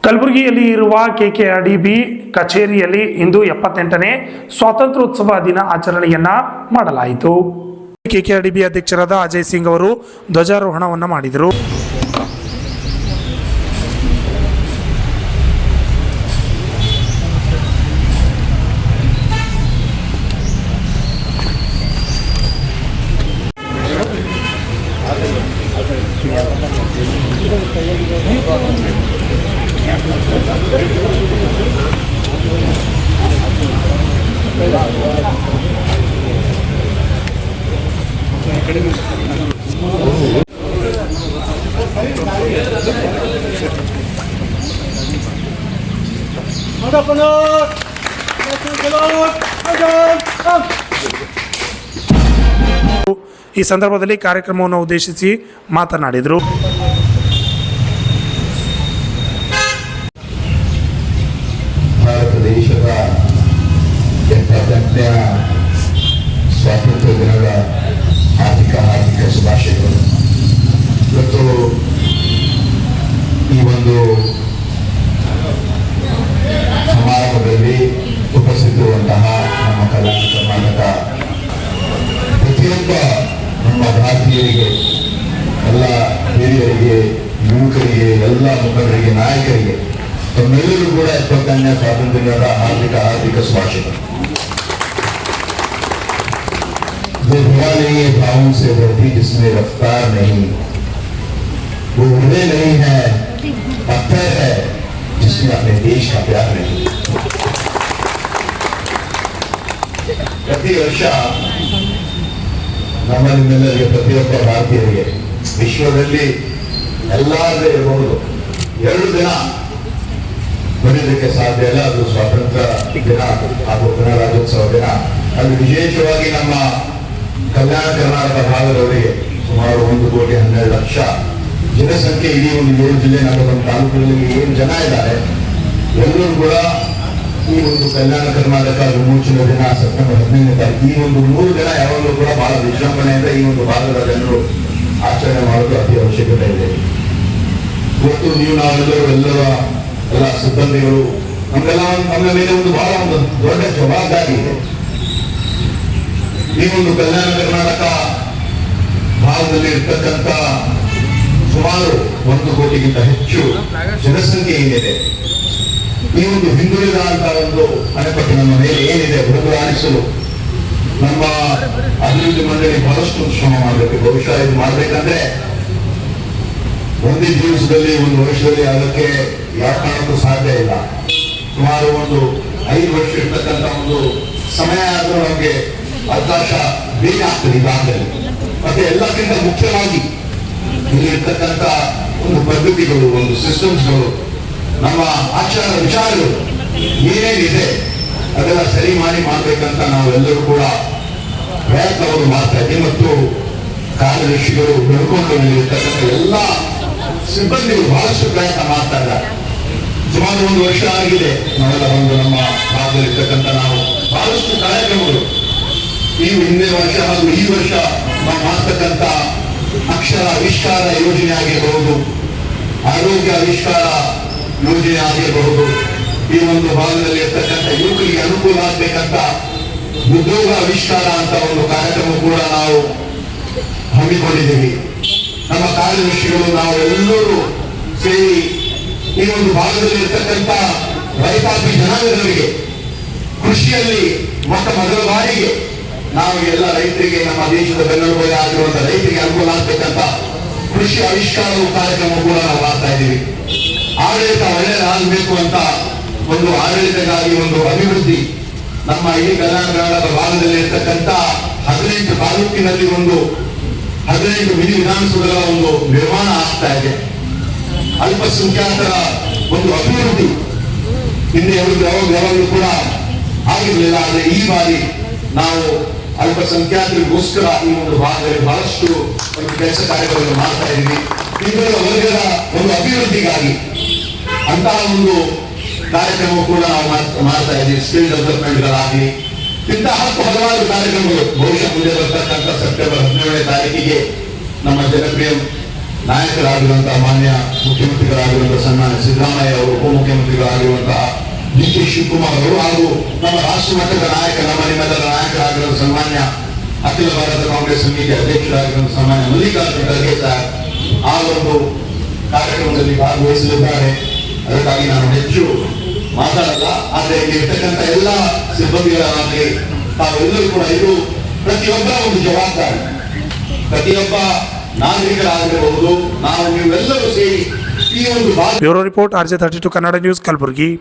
ಕಲಬುರಗಿಯಲ್ಲಿ ಇರುವ ಕೆಕೆಆರ್ಡಿಬಿ ಕಚೇರಿಯಲ್ಲಿ ಇಂದು 78ನೇ ಸ್ವಾತಂತ್ರ್ಯೋತ್ಸವ ದಿನ ಆಚರಣೆಯನ್ನ ಮಾಡಲಾಯಿತು. ಕೆಕೆಆರ್ಡಿಬಿ ಅಧ್ಯಕ್ಷರಾದ ಅಜಯ್ ಸಿಂಗ್ ಅವರು ಧ್ವಜಾರೋಹಣವನ್ನು ಮಾಡಿದರು. ಈ ಸಂದರ್ಭದಲ್ಲಿ ಕಾರ್ಯಕ್ರಮವನ್ನು ಉದ್ದೇಶಿಸಿ ಮಾತನಾಡಿದರು. ಭಾರತ ದೇಶದ 78ನೇ ಸ್ವಾತಂತ್ರ್ಯ ದಿನದ ಹಾರ್ದಿಕ ಶುಭಾಶಯಗಳು. ಇವತ್ತು ಈ ಒಂದು ಸಮಾರಂಭದಲ್ಲಿ ಉಪಸ್ಥಿತಿರುವಂತಹ ನಮ್ಮ ಕಲ್ಯಾಣ ಕರ್ನಾಟಕ ಪ್ರತಿಯೊಬ್ಬ ನಮ್ಮ ಭಾರತೀಯರಿಗೆ, ಎಲ್ಲ ಹಿರಿಯರಿಗೆ, ಯುವಕರಿಗೆ, ಎಲ್ಲ ಮುಖಂಡರಿಗೆ, ನಾಯಕರಿಗೆ ತಮ್ಮೆಲ್ಲರೂ ಕೂಡ 78ನೇ ಸ್ವಾತಂತ್ರ್ಯ ದಿನದ ಹಾರ್ದಿಕ ಶುಭಾಶಯಗಳು. जो धुआ नहीं है भावों से बढ़ती, जिसमें रफ्तार नहीं, वो हृदय नहीं है, पत्थर है जिसमें अपने देश का प्यार नहीं. ಪ್ರತಿ ವರ್ಷ ನಮ್ಮನ್ನೆಲ್ಲರಿಗೆ, ಪ್ರತಿಯೊಬ್ಬ ಭಾರತೀಯರಿಗೆ ವಿಶ್ವದಲ್ಲಿ ಎಲ್ಲಾದ್ರೂ ಇರಬಹುದು 2 ದಿನ ಬರೀಲಿಕ್ಕೆ ಸಾಧ್ಯ ಇಲ್ಲ. ಅದು ಸ್ವಾತಂತ್ರ್ಯ ದಿನ ಹಾಗೂ ಗಣರಾಜ್ಯೋತ್ಸವ ದಿನ. ಅದು ವಿಶೇಷವಾಗಿ ನಮ್ಮ ಕಲ್ಯಾಣ ಕರ್ನಾಟಕ ಭಾಗದವರಿಗೆ ಸುಮಾರು 1,12,00,000 ಜನಸಂಖ್ಯೆ, ಇಡೀ ಒಂದು 7 ಜಿಲ್ಲೆ, 41 ತಾಲೂಕುಗಳಲ್ಲಿ ಏನು ಜನ ಇದ್ದಾರೆ, ಎಲ್ಲರೂ ಕೂಡ ಈ ಒಂದು ಕಲ್ಯಾಣ ಕರ್ನಾಟಕ ವಿಮೋಚನಾ ದಿನ ಸೆಪ್ಟೆಂಬರ್ 15ನೇ ತಾರೀಕು, ಈ ಒಂದು 3 ದಿನ ಯಾವಾಗಲೂ ಕೂಡ ಬಹಳ ವಿಜೃಂಭಣೆಯಿಂದ ಈ ಒಂದು ಭಾಗದ ಜನರು ಆಚರಣೆ ಮಾಡೋದು ಅತಿ ಅವಶ್ಯಕತೆ ಇದೆ. ಇವತ್ತು ನಾವೆಲ್ಲರೂ ಎಲ್ಲ ಸಿಬ್ಬಂದಿಗಳು ನಮ್ಮ ಮೇಲೆ ಒಂದು ಬಹಳ ಒಂದು ದೊಡ್ಡ ಜವಾಬ್ದಾರಿ ಇದೆ. ಈ ಒಂದು ಕಲ್ಯಾಣ ಕರ್ನಾಟಕ ಭಾಗದಲ್ಲಿ ಇರ್ತಕ್ಕಂಥ ಸುಮಾರು 1 ಕೋಟಿಗಿಂತ ಹೆಚ್ಚು ಜನಸಂಖ್ಯೆ ಏನಿದೆ, ಈ ಒಂದು ಹಿಂದುಳಿದ ಅಂತ ಒಂದು ಅಣೆಪಟ್ಟು ನಮ್ಮ ಮೇಲೆ ಏನಿದೆ ಬದಲಾಯಿಸಲು ನಮ್ಮ ಅಭಿವೃದ್ಧಿ ಮಂಡಳಿ ಬಹಳಷ್ಟು ಶ್ರಮ ಮಾಡಬೇಕು. ಬಹುಶಃ ಇದು ಮಾಡಬೇಕಂದ್ರೆ ಒಂದೇ ದಿವಸದಲ್ಲಿ, 1 ವರ್ಷದಲ್ಲಿ ಅದಕ್ಕೆ ಯಾವ ಕಾರಣಕ್ಕೂ ಸಾಧ್ಯ ಇಲ್ಲ. ಸುಮಾರು ಒಂದು 5 ವರ್ಷ ಇರ್ತಕ್ಕಂಥ ಒಂದು ಸಮಯ ಆದರೂ ನಮಗೆ ಅವಕಾಶ ಬೇಕಾಗ್ತದೆ ಇದಾಗಲಿ. ಮತ್ತೆ ಎಲ್ಲಕ್ಕಿಂತ ಮುಖ್ಯವಾಗಿ ಇಲ್ಲಿ ಇರ್ತಕ್ಕಂಥ ಒಂದು ಪದ್ಧತಿಗಳು, ಒಂದು ಸಿಸ್ಟಮ್ಸ್ಗಳು, ನಮ್ಮ ಆಚಾರ ವಿಚಾರಗಳು ಏನೇನಿದೆ ಅದೆಲ್ಲ ಸರಿ ಮಾಡಬೇಕಂತ ನಾವೆಲ್ಲರೂ ಕೂಡ ಪ್ರಯತ್ನವನ್ನು ಮಾಡ್ತಾ ಇದ್ದೀವಿ. ಮತ್ತು ಕಾರ್ಯದರ್ಶಿಗಳು ಬೆಳ್ಕೊಂಡು ಇರ್ತಕ್ಕಂಥ ಎಲ್ಲ ಸಿಬ್ಬಂದಿಗಳು ಬಹಳಷ್ಟು ಪ್ರಯತ್ನ ಮಾಡ್ತಾ ಇದ್ದಾರೆ. ಸುಮಾರು 1 ವರ್ಷ ಆಗಿದೆ ನಾವೆಲ್ಲ ಒಂದು ನಮ್ಮ ಭಾಗದಲ್ಲಿರ್ತಕ್ಕಂಥ ನಾವು ಬಹಳಷ್ಟು ಕಾರ್ಯಕ್ರಮಗಳು ಈ ಹಿಂದಿನ ವರ್ಷ ಹಾಗೂ ಈ ವರ್ಷ ನಾವು ಮಾಡ್ತಕ್ಕಂಥ ಅಕ್ಷರ ಆವಿಷ್ಕಾರ ಯೋಜನೆ ಆಗಿರಬಹುದು, ಆರೋಗ್ಯ ಆವಿಷ್ಕಾರ ಯೋಜನೆ ಆಗಿರಬಹುದು, ಈ ಒಂದು ಭಾಗದಲ್ಲಿ ಇರ್ತಕ್ಕಂಥ ಯುವಕರಿಗೆ ಅನುಕೂಲ ಆಗ್ಬೇಕಂತ ಉದ್ಯೋಗ ಆವಿಷ್ಕಾರ ಅಂತ ಒಂದು ಕಾರ್ಯಕ್ರಮ ಕೂಡ ನಾವು ಹಮ್ಮಿಕೊಂಡಿದ್ದೀವಿ. ನಮ್ಮ ಕಾರ್ಯದರ್ಶಿಗಳು ನಾವು ಎಲ್ಲರೂ ಸೇರಿ ಈ ಒಂದು ಭಾಗದಲ್ಲಿ ಇರ್ತಕ್ಕಂಥ ರೈತಾಪಿ ಜನಾಂಗದವರಿಗೆ ಕೃಷಿಯಲ್ಲಿ ಮೊದಲ ಬಾರಿಗೆ ನಾವು ಎಲ್ಲ ರೈತರಿಗೆ, ನಮ್ಮ ದೇಶದ ಬೆನ್ನೆಲುಬಾಗಿ ಆಗಿರುವಂತಹ ರೈತರಿಗೆ ಅನುಕೂಲ ಆಗ್ಬೇಕಂತ ಕೃಷಿ ಆವಿಷ್ಕಾರ ಕಾರ್ಯಕ್ರಮ ಕೂಡ ನಾವು ಮಾಡ್ತಾ ಇದ್ದೀವಿ. ಆಡಳಿತ ಒಳ್ಳೆಯದಾಗಬೇಕು ಅಂತ ಒಂದು ಆಡಳಿತಕ್ಕಾಗಿ ಒಂದು ಅಭಿವೃದ್ಧಿ ನಮ್ಮ ಈ ಕಲ್ಯಾಣ ಕರ್ನಾಟಕ ಭಾಗದಲ್ಲಿ ಇರ್ತಕ್ಕಂಥ 18 ತಾಲೂಕಿನಲ್ಲಿ ಒಂದು 15 ಮಿನಿ ವಿಧಾನಸೌಧಗಳ ಒಂದು ನಿರ್ಮಾಣ ಆಗ್ತಾ ಇದೆ. ಅಲ್ಪಸಂಖ್ಯಾತರ ಒಂದು ಅಭಿವೃದ್ಧಿ ಹಿಂದೆ ಯಾವಾಗಲೂ ಕೂಡ ಆಗಿರಲಿಲ್ಲ. ಆದರೆ ಈ ಬಾರಿ ನಾವು ಅಲ್ಪಸಂಖ್ಯಾತರಿಗೋಸ್ಕರ ಈ ಒಂದು ಭಾಗದಲ್ಲಿ ಬಹಳಷ್ಟು ಒಂದು ಕೆಲಸ ಕಾರ್ಯಗಳನ್ನು ಮಾಡ್ತಾ ಇದ್ದೀವಿ. ಹಿಂದುಳಿದ ವರ್ಗದ ಒಂದು ಅಭಿವೃದ್ಧಿಗಾಗಿ ಅಂತಹ ಒಂದು ಕಾರ್ಯಕ್ರಮ ಕೂಡ ನಾವು ಮಾಡ್ತಾ ಇದ್ದೀವಿ. ಸ್ಕಿಲ್ ಡೆವಲಪ್ಮೆಂಟ್ಗಳಾಗಲಿ ಇಂತಹ ಹಲವಾರು ಕಾರ್ಯಕ್ರಮಗಳು ಬಹುಶಃ ಮುಂದೆ ಬರ್ತಕ್ಕಂಥ ಸೆಪ್ಟೆಂಬರ್ 17ನೇ ತಾರೀಕಿಗೆ ನಮ್ಮ ಜನಪ್ರಿಯ ನಾಯಕರಾಗಿರುವಂತಹ ಮಾನ್ಯ ಮುಖ್ಯಮಂತ್ರಿಗಳಾಗಿರುವಂತಹ ಸನ್ಮಾನ್ಯ ಸಿದ್ದರಾಮಯ್ಯ ಅವರು, ಉಪಮುಖ್ಯಮಂತ್ರಿಗಳಾಗಿರುವಂತಹ ಡಿ.ಕೆ. ಶಿವಕುಮಾರ್ ಅವರು ಹಾಗೂ ನಮ್ಮ ರಾಷ್ಟ್ರ ಮಟ್ಟದ ನಾಯಕ, ನಮ್ಮ ನಿಮ್ಮೆಲ್ಲರ ನಾಯಕರಾಗಿರುವ ಸನ್ಮಾನ್ಯ ಅಖಿಲ ಭಾರತ ಕಾಂಗ್ರೆಸ್ ಸಮಿತಿ ಅಧ್ಯಕ್ಷರಾಗಿರುವ ಸನ್ಮಾನ್ಯ ಮಲ್ಲಿಕಾರ್ಜುನ ಖರ್ಗೆ ಸರ್ ಆ ಒಂದು ಕಾರ್ಯಕ್ರಮದಲ್ಲಿ ಭಾಗವಹಿಸಲಿದ್ದಾರೆ. ಅದಕ್ಕಾಗಿ ನಾನು ಹೆಚ್ಚು ಮಾತಾಡಲ್ಲ. ಆದರೆ ಇಲ್ಲಿರ್ತಕ್ಕಂಥ ಎಲ್ಲ ಸಿಬ್ಬಂದಿಗಳಾಗಲಿ ತಾವೆಲ್ಲರೂ ಕೂಡ ಇದು ಪ್ರತಿಯೊಬ್ಬರ ಒಂದು ಜವಾಬ್ದಾರಿ. ಪ್ರತಿಯೊಬ್ಬ ನಾಗರಿಕರಾಗಿರಬಹುದು, ನಾವು ನೀವೆಲ್ಲರೂ ಸೇರಿ ಈ ಒಂದು bureau report RJ32 Kannada news Kalaburagi.